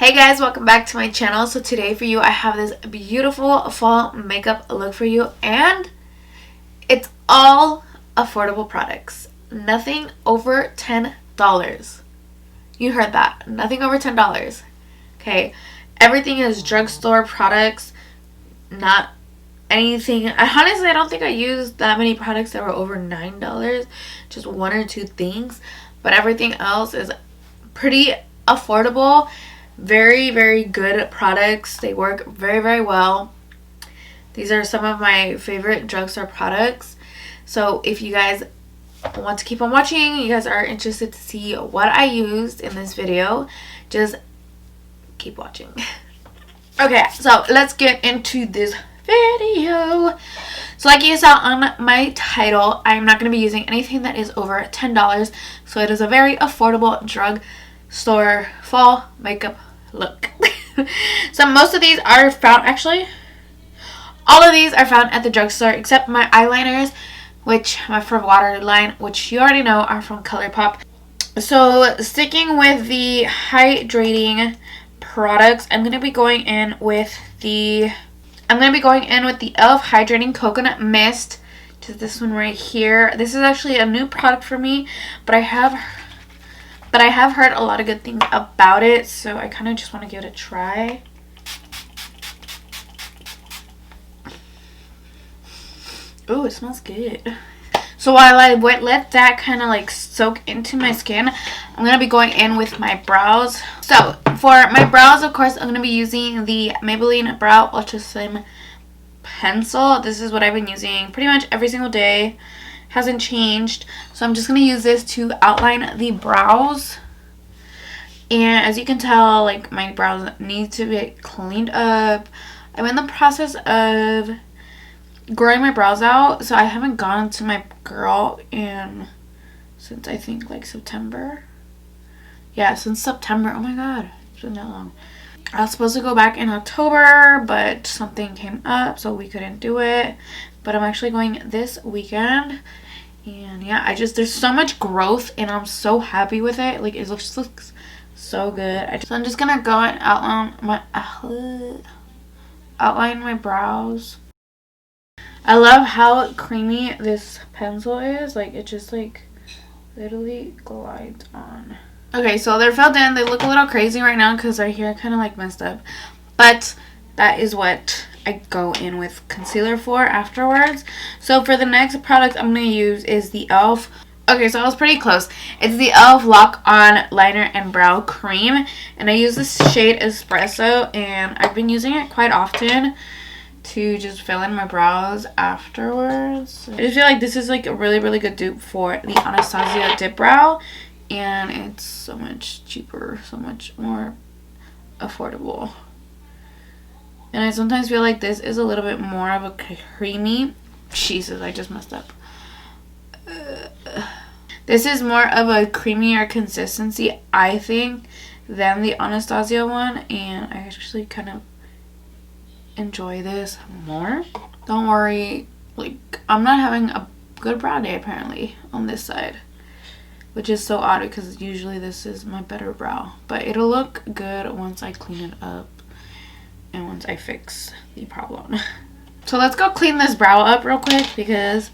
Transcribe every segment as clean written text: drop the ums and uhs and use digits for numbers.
Hey guys, welcome back to my channel. So today for you I have this beautiful fall makeup look for you, and it's all affordable products. Nothing over $10. You heard that. Nothing over $10. Okay. Everything is drugstore products, not anything. I don't think I used that many products that were over $9. Just one or two things. But everything else is pretty affordable. Very, very good products. They work very, very well. These are some of my favorite drugstore products. So if you guys want to keep on watching, you guys are interested to see what I used in this video, just keep watching. Okay, so let's get into this video. So like you saw on my title, I'm not going to be using anything that is over $10. So it is a very affordable drugstore fall makeup look. So most of these are found, actually all of these are found at the drugstore except my eyeliners, which my for waterline, which you already know are from Colourpop. So sticking with the hydrating products, I'm going to be going in with the e.l.f. Hydrating Coconut Mist. Just this one right here. This is actually a new product for me, but I have heard a lot of good things about it, so I kind of just want to give it a try. Oh, it smells good. So while I let that kind of like soak into my skin, I'm going to be going in with my brows. So for my brows, of course, I'm going to be using the Maybelline Brow Ultra Slim Pencil. This is what I've been using pretty much every single day. Hasn't changed. So I'm just going to use this to outline the brows. And as you can tell, like, my brows need to be cleaned up. I'm in the process of growing my brows out, so I haven't gone to my girl since I think like September. Yeah, since September. Oh my god, it's been that long. I was supposed to go back in October, but something came up, so we couldn't do it. But I'm actually going this weekend. And yeah, there's so much growth, and I'm so happy with it. Like, it looks so good. So I'm just gonna go and outline my brows. I love how creamy this pencil is. Like, it just like literally glides on. Okay, so they're filled in. They look a little crazy right now because their hair kind of like messed up, but that is what I go in with concealer for afterwards. So for the next product I'm going to use is the e.l.f. Okay, so I was pretty close. It's the e.l.f. Lock On Liner and Brow Cream, and I use this shade Espresso, and I've been using it quite often to just fill in my brows afterwards. I just feel like this is like a really, really good dupe for the Anastasia Dip Brow, and it's so much cheaper, so much more affordable. And I sometimes feel like this is a little bit more of a creamy. Jesus, I just messed up. This is more of a creamier consistency, I think, than the Anastasia one. And I actually kind of enjoy this more. Don't worry, like, I'm not having a good brow day apparently on this side, which is so odd because usually this is my better brow. But it'll look good once I clean it up and once I fix the problem. So let's go clean this brow up real quick because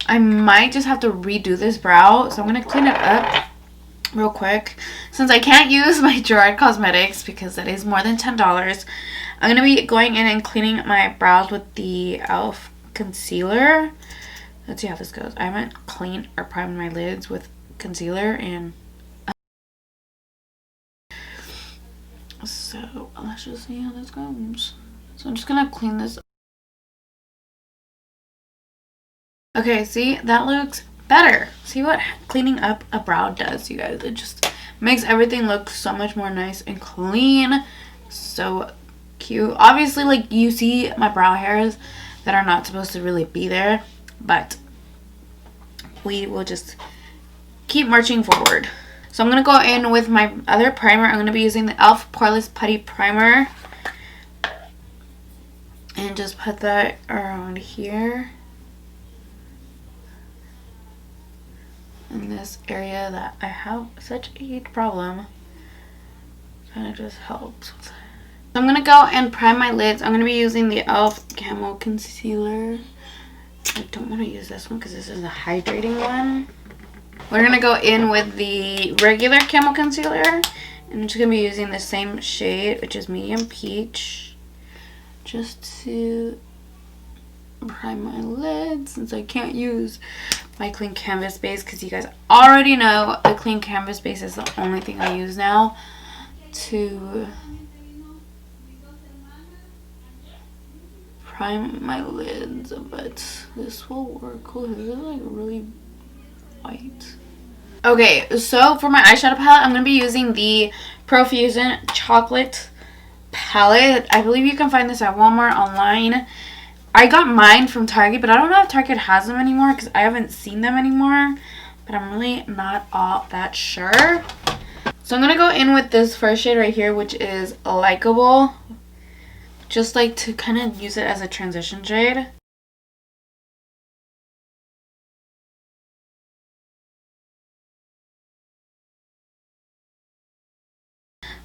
I might just have to redo this brow. So I'm going to clean it up real quick. Since I can't use my Gerard Cosmetics because that is more than $10, I'm going to be going in and cleaning my brows with the e.l.f. concealer. Let's see how this goes. I haven't cleaned or primed my lids with concealer, and so let's just see how this goes. So I'm just gonna clean this. Okay, see, that looks better. See what cleaning up a brow does, you guys? It just makes everything look so much more nice and clean. So cute. Obviously, like, you see my brow hairs that are not supposed to really be there, but we will just keep marching forward. So I'm going to go in with my other primer. I'm going to be using the e.l.f. Poreless Putty Primer. And just put that around here. In this area that I have such a huge problem. kind of just helps. So I'm going to go and prime my lids. I'm going to be using the e.l.f. Camo Concealer. I don't want to use this one because this is a hydrating one. We're going to go in with the regular Camo Concealer. And I'm just going to be using the same shade, which is Medium Peach. Just to prime my lids, since I can't use my clean canvas base, because you guys already know the clean canvas base is the only thing I use now to prime my lids. But this will work. Oh, this is like really white. Okay, so for my eyeshadow palette, I'm going to be using the Profusion Chocolate palette. I believe you can find this at Walmart, online. I got mine from Target, but I don't know if Target has them anymore because I haven't seen them anymore. But I'm really not all that sure. So I'm going to go in with this first shade right here, which is Likeable. Just like to kind of use it as a transition shade.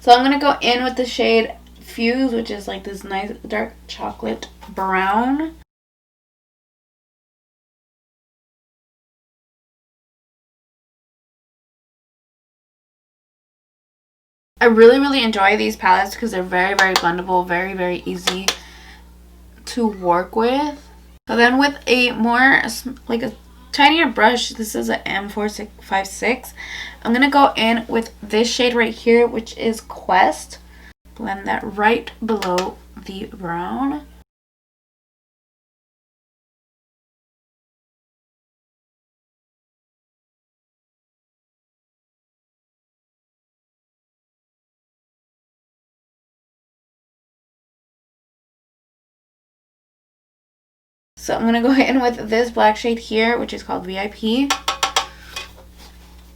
So I'm going to go in with the shade Fuse, which is like this nice dark chocolate brown. I really enjoy these palettes because they're very blendable, very easy to work with. So then with a more, like a tinier brush, this is an M456, I'm going to go in with this shade right here, which is Quest. Blend that right below the brown. So I'm going to go in with this black shade here, which is called VIP.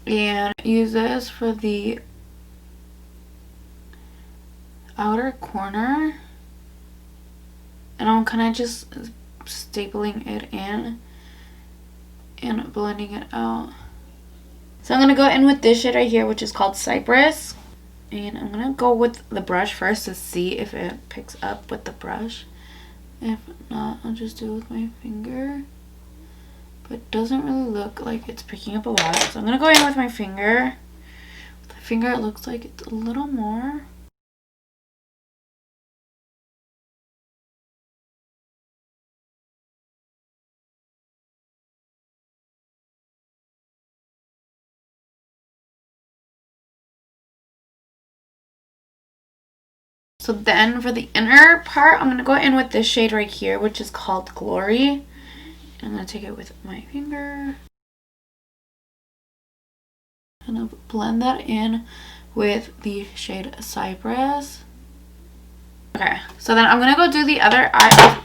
And use this for the outer corner. And I'm kind of just stapling it in and blending it out. So I'm going to go in with this shade right here, which is called Cypress. And I'm going to go with the brush first to see if it picks up with the brush. If not, I'll just do it with my finger. But it doesn't really look like it's picking up a lot. So I'm going to go in with my finger. With the finger, it looks like it's a little more. So then for the inner part, I'm going to go in with this shade right here, which is called Glory. I'm going to take it with my finger. And I'll blend that in with the shade Cypress. Okay, so then I'm going to go do the other eye.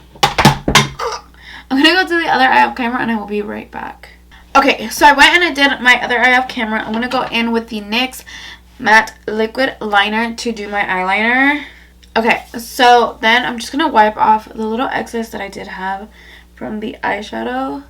I'm going to go do the other eye off camera and I will be right back. Okay, so I went and I did my other eye off camera. I'm going to go in with the NYX Matte Liquid Liner to do my eyeliner. Okay, so then I'm just going to wipe off the little excess that I did have from the eyeshadow.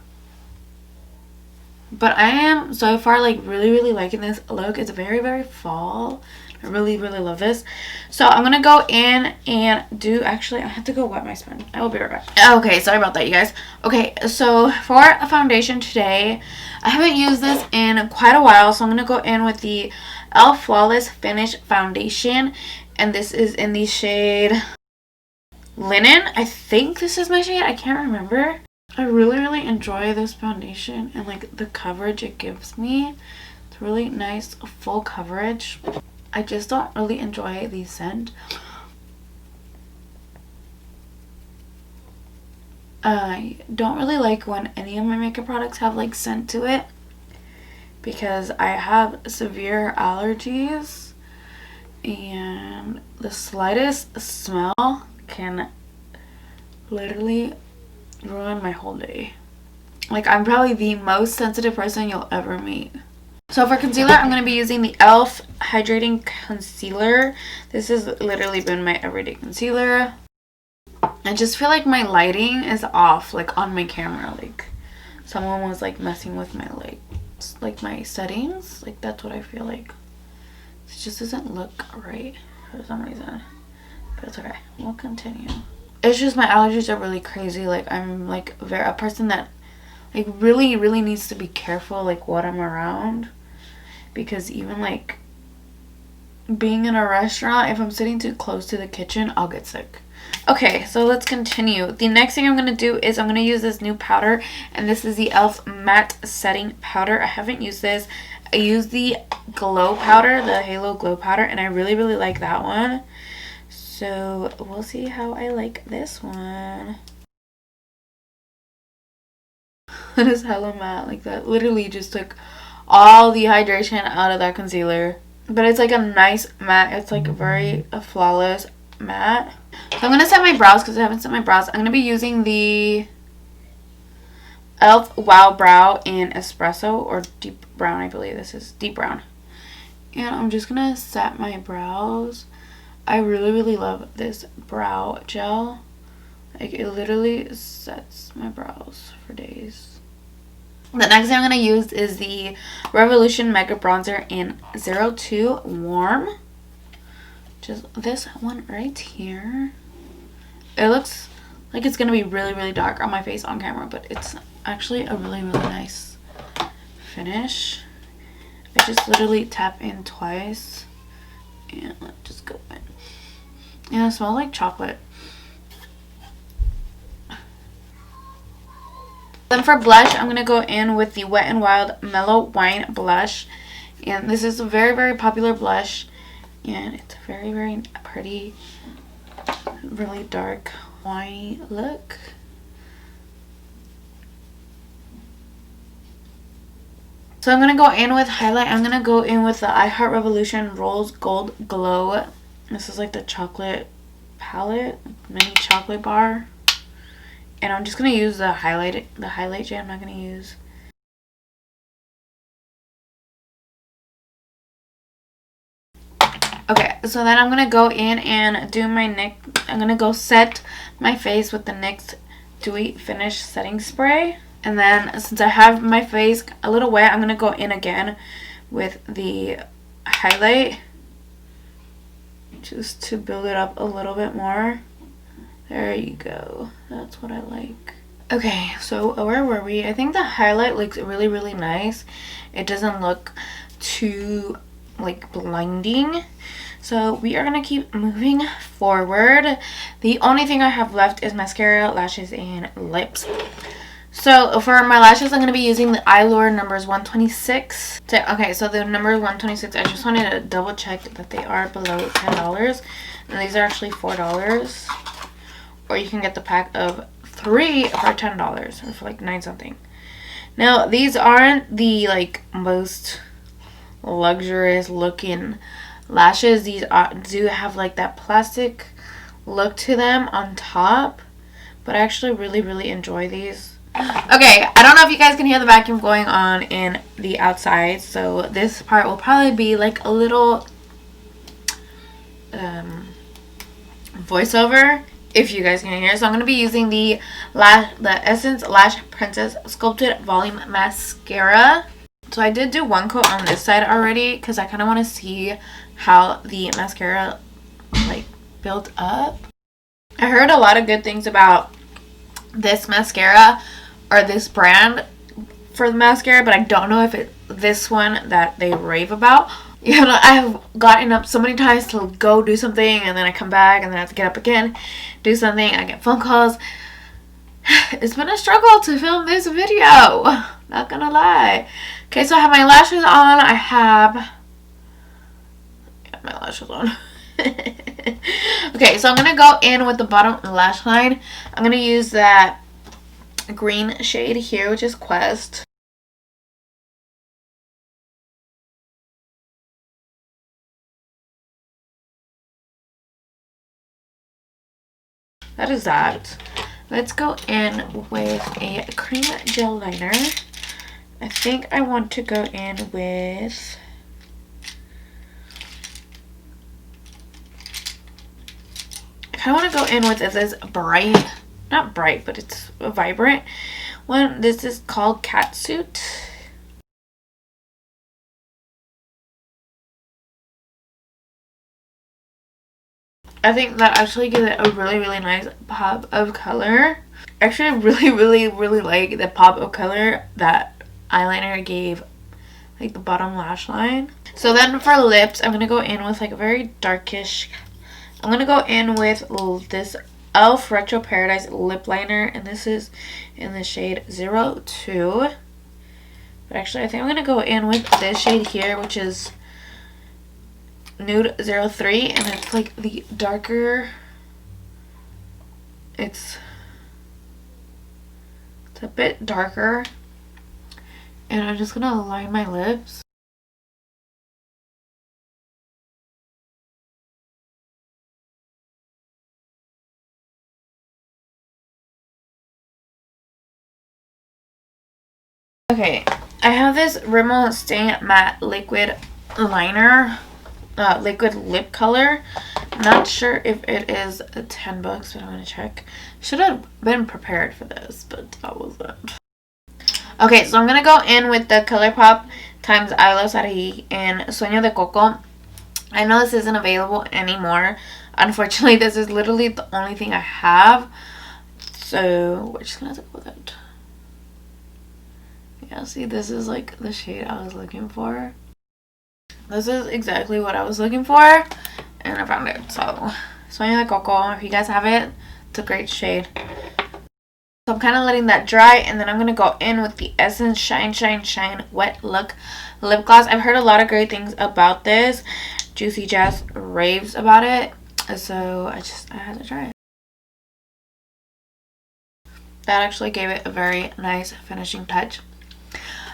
But I am so far like really liking this look. It's very fall. I really love this. So I'm going to go in and do, actually I have to go wet my sponge. I will be right back. Okay, sorry about that, you guys. Okay, so for a foundation today, I haven't used this in quite a while. So I'm going to go in with the e.l.f. Flawless Finish Foundation. And this is in the shade Linen. I think this is my shade. I can't remember. I really enjoy this foundation and like the coverage it gives me. It's really nice full coverage. I just don't really enjoy the scent. I don't really like when any of my makeup products have like scent to it because I have severe allergies. And the slightest smell can literally ruin my whole day. Like, I'm probably the most sensitive person you'll ever meet. So for concealer, I'm going to be using the e.l.f. Hydrating Concealer. This has literally been my everyday concealer. I just feel like my lighting is off, like on my camera. Like someone was like messing with my like my settings. Like that's what I feel like. It just doesn't look right. for some reason. But it's okay. We'll continue. It's just my allergies are really crazy. Like, I'm like a person that like really needs to be careful like what I'm around, because even like being in a restaurant, if I'm sitting too close to the kitchen, I'll get sick. Okay, so let's continue. The next thing I'm going to do is I'm going to use this new powder, and this is the e.l.f. Matte Setting Powder. I haven't used this. I used the Glow Powder, the Halo Glow Powder, and I really like that one. So we'll see how I like this one. It is hella matte. Like, that literally just took all the hydration out of that concealer. But it's like a nice matte. It's like very a flawless matte. So I'm going to set my brows because I haven't set my brows. I'm going to be using the e.l.f. Wow Brow in Espresso, or Deep Brown, I believe this is. Deep Brown. And I'm just going to set my brows. I really love this brow gel. Like, it literally sets my brows for days. The next thing I'm going to use is the Revolution Mega Bronzer in 02 Warm. Just this one right here. It looks like it's going to be really dark on my face on camera, but it's actually a really nice finish. I just literally tap in twice. And let's just go in. And it smells like chocolate. Then for blush, I'm going to go in with the Wet n Wild Mellow Wine Blush. And this is a very popular blush. And it's very pretty. Really dark, winey look. So I'm going to go in with highlight. I'm going to go in with the I Heart Revolution Rose Gold Glow. This is like the chocolate palette, mini chocolate bar. And I'm just going to use the highlight shade. I'm not going to use... Okay, so then I'm going to go in and do my I'm going to go set my face with the NYX Dewy Finish Setting Spray. And then since I have my face a little wet, I'm going to go in again with the highlight. Just to build it up a little bit more. There you go. That's what I like. Okay, so where were we? I think the highlight looks really nice. It doesn't look too like blinding. So we are going to keep moving forward. The only thing I have left is mascara, lashes, and lips. So for my lashes, I'm going to be using the Eylure numbers 126. Okay, so the number 126, I just wanted to double check that they are below $10. And these are actually $4. Or you can get the pack of 3 for $10 or for like 9 something. Now, these aren't the like most luxurious looking lashes. These do have like that plastic look to them on top. But I actually really enjoy these. Okay, I don't know if you guys can hear the vacuum going on in the outside, so this part will probably be like a little voiceover if you guys can hear. So I'm going to be using the Essence Lash Princess Sculpted Volume Mascara. So I did do one coat on this side already because I kind of want to see how the mascara like built up. I heard a lot of good things about this mascara or this brand for the mascara, but I don't know if it's this one that they rave about. You know, I have gotten up so many times to go do something, and then I come back, and then I have to get up again, do something, I get phone calls. It's been a struggle to film this video, not gonna lie. Okay, so I have my lashes on. I have my lashes on. Okay, so I'm gonna go in with the bottom lash line. I'm gonna use that green shade here, which is Quest. That is that. Let's go in with a cream gel liner. I think I want to go in with I want to go in with this bright, not bright, but it's a vibrant one. This is called Catsuit. I think that actually gives it a really, really nice pop of color. Actually, I really, really, really like the pop of color that eyeliner gave, like the bottom lash line. So then for lips, I'm going to go in with like a very darkish. I'm going to go in with this e.l.f. Retro Paradise lip liner, and this is in the shade 02. But actually, I think I'm going to go in with this shade here, which is Nude 03, and it's like the darker. It's a bit darker. And I'm just going to line my lips. Okay, I have this Rimmel Stay Matte Liquid Liner, liquid lip color. Not sure if it is $10, but I'm gonna check. Should have been prepared for this, but I wasn't. Okay, so I'm gonna go in with the Colourpop times Eyelash Sarhi in Sueño de Coco. I know this isn't available anymore. Unfortunately, this is literally the only thing I have. So we're just gonna go with it. Yeah, see, this is like the shade I was looking for. This is exactly what I was looking for, and I found it. So, Sueño de Coco, if you guys have it, it's a great shade. So I'm kind of letting that dry, and then I'm going to go in with the Essence Shine Shine Shine Wet Look Lip Gloss. I've heard a lot of great things about this. Juicy Jazz raves about it, so I had to try it. That actually gave it a very nice finishing touch.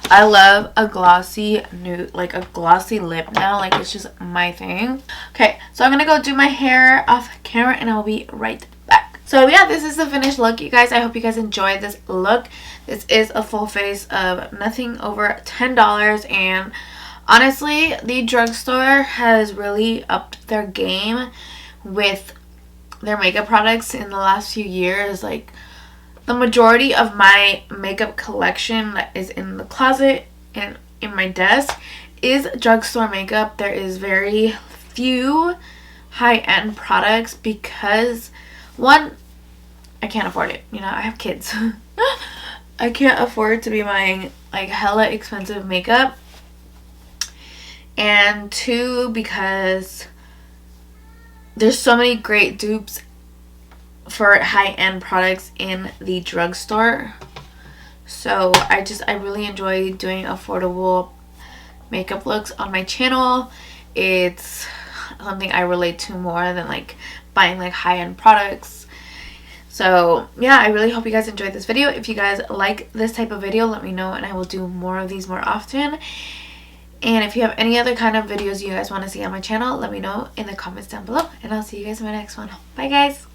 I love a glossy nude, like a glossy lip now. Like, it's just my thing. Okay, so I'm gonna go do my hair off camera, and I'll be right back. So yeah, this is the finished look, you guys. I hope you guys enjoyed this look. This is a full face of nothing over $10, and honestly, the drugstore has really upped their game with their makeup products in the last few years. Like, the majority of my makeup collection that is in the closet and in my desk is drugstore makeup. There is very few high-end products because, one, I can't afford it. You know, I have kids. I can't afford to be buying like hella expensive makeup. And two, because there's so many great dupes for high-end products in the drugstore. So I really enjoy doing affordable makeup looks on my channel. It's something I relate to more than like buying like high-end products. So yeah, I really hope you guys enjoyed this video. If you guys like this type of video, let me know, and I will do more of these more often. And if you have any other kind of videos you guys want to see on my channel, let me know in the comments down below, and I'll see you guys in my next one. Bye guys.